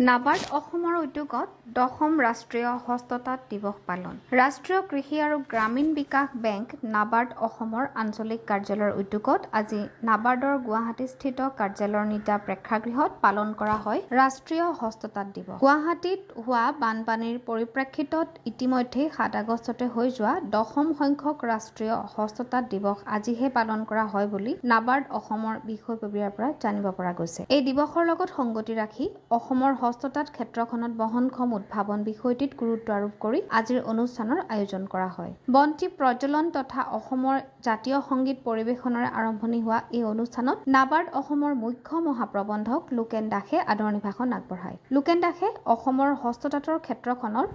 নাবাৰ্ড অসমৰ উদ্যোগত 10ম ৰাষ্ট্ৰীয় হস্ততাঁত দিৱস পালন। ৰাষ্ট্ৰীয় কৃষি আৰু গ্ৰামীণ বিকাশ বেংক নাবাৰ্ড অসমৰ আঞ্চলিক কাৰ্যালয়ৰ উদ্যোগত আজি নাবাৰ্ডৰ গুৱাহাটীস্থিত কাৰ্যালয়ৰ নিতা প্ৰেক্ষাগৃহত পালন কৰা হয় ৰাষ্ট্ৰীয় হস্ততাঁত দিৱস। গুৱাহাটীত হোৱা বানপানীৰ পৰিপ্ৰেক্ষিতত ইতিমধ্যে 7 আগষ্টতে হৈ যোৱা 10ম সংখ্যক ৰাষ্ট্ৰীয় হস্ততাঁত দিৱস আজিহে পালন কৰা হয় বুলি নাবাৰ্ড অসমৰ বিষয়ববীয়াৰ পৰা জানিব পৰা গৈছে। এই দিৱসৰ লগত সংগতি ৰাখি অসমৰ হস্ততাঁত ক্ষেত্ৰখনত বহনক্ষম উদ্ভাৱন বিষয়টিত গুৰুত্ব আৰোপ কৰি আজিৰ অনুষ্ঠানৰ আয়োজন কৰা হয়। বন্তি প্ৰজ্বলন তথা অসমৰ জাতীয় সংগীত পৰিৱেশনেৰে আৰম্ভণি হোৱা এই অনুষ্ঠানত নাবাৰ্ড অসমৰ মুখ্য মহাপ্ৰবন্ধক লোকেন দাসে আদৰণি ভাষণ আগবঢ়ায়। লোকেন দাসে অসমৰ হস্ততাঁতৰ ক্ষেত্ৰখনৰ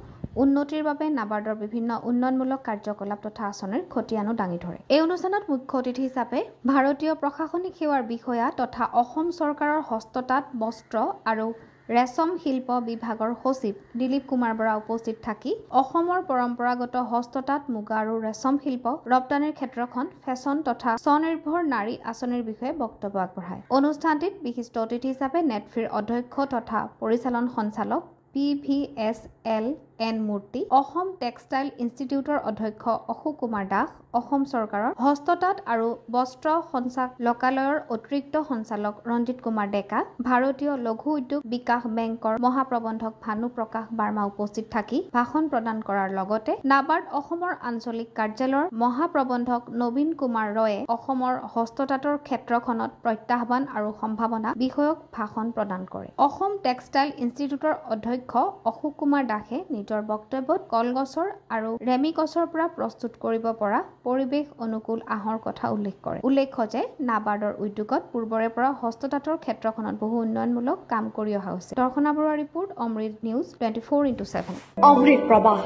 উন্নতিৰ বাবে নাবাৰ্ডৰ বিভিন্ন উন্নয়নমূলক কাৰ্যকলাপ তথা আঁচনিৰ খতিয়ানো দাঙি ধৰে। এই অনুষ্ঠানত মুখ্য অতিথি হিচাপে ভাৰতীয় প্ৰশাসনিক সেৱাৰ বিষয়া তথা অসম চৰকাৰৰ হস্ততাঁত বস্ত্ৰ আৰু ৰেচম শিল্প বিভাগৰ সচিব দিলীপ কুমাৰ বৰা উপস্থিত থাকি অসমৰ পৰম্পৰাগত হস্ততাঁত মুগা আৰু ৰেচম শিল্প ৰপ্তানিৰ ক্ষেত্ৰখন ফেশ্বন তথা স্বনিৰ্ভৰ নাৰী আঁচনিৰ বিষয়ে বক্তব্য আগবঢ়ায়। অনুষ্ঠানটিত বিশিষ্ট অতিথি হিচাপে নেটফ্ৰিৰ অধ্যক্ষ তথা পৰিচালন সঞ্চালক PVSLN মূৰ্তি, অসম টেক্সটাইল ইনষ্টিটিউটৰ অধ্যক্ষ অশোক কুমাৰ দাস, অসম চৰকাৰৰ হস্ততাঁত আৰু বস্ত্ৰ সঞ্চালকালয়ৰ অতিৰিক্ত সঞ্চালক ৰঞ্জিত কুমাৰ ডেকা, ভাৰতীয় লঘু উদ্যোগ বিকাশ বেংকৰ মহাপ্ৰবন্ধক ভানু প্ৰকাশ বাৰ্মা উপস্থিত থাকি ভাষণ প্ৰদান কৰাৰ লগতে নাবাৰ্ড অসমৰ আঞ্চলিক কাৰ্যালয়ৰ মহাপ্ৰবন্ধক নবীন কুমাৰ ৰয়ে অসমৰ হস্ততাঁতৰ ক্ষেত্ৰখনত প্ৰত্যাহ্বান আৰু সম্ভাৱনা বিষয়ক ভাষণ প্ৰদান কৰে। অসম টেক্সটাইল ইনষ্টিটিউটৰ অধ্যক্ষ অশোক কুমাৰ দাসে নিজৰ বক্তব্যত কলগছৰ আৰু ৰেমিগছৰ পৰা প্ৰস্তুত কৰিব পৰা পৰিৱেশ অনুকূল আঁহৰ কথা উল্লেখ কৰে। উল্লেখ্য যে নাবাৰ্ডৰ উদ্যোগত পূৰ্বৰে পৰা হস্ততাঁতৰ ক্ষেত্ৰখনত বহু উন্নয়নমূলক কাম কৰি অহা হৈছে। দৰ্শনা বৰুৱাৰ ৰিপৰ্ট, অমৃত নিউজ 24x7। অমৃত প্ৰবাহ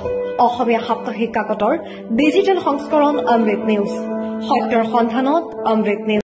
অসমীয়া সাপ্তাহিক কাকতৰ ডিজিটেল সংস্কৰণ অমৃত নিউজ, সত্যৰ সন্ধানত অমৃত নিউজ।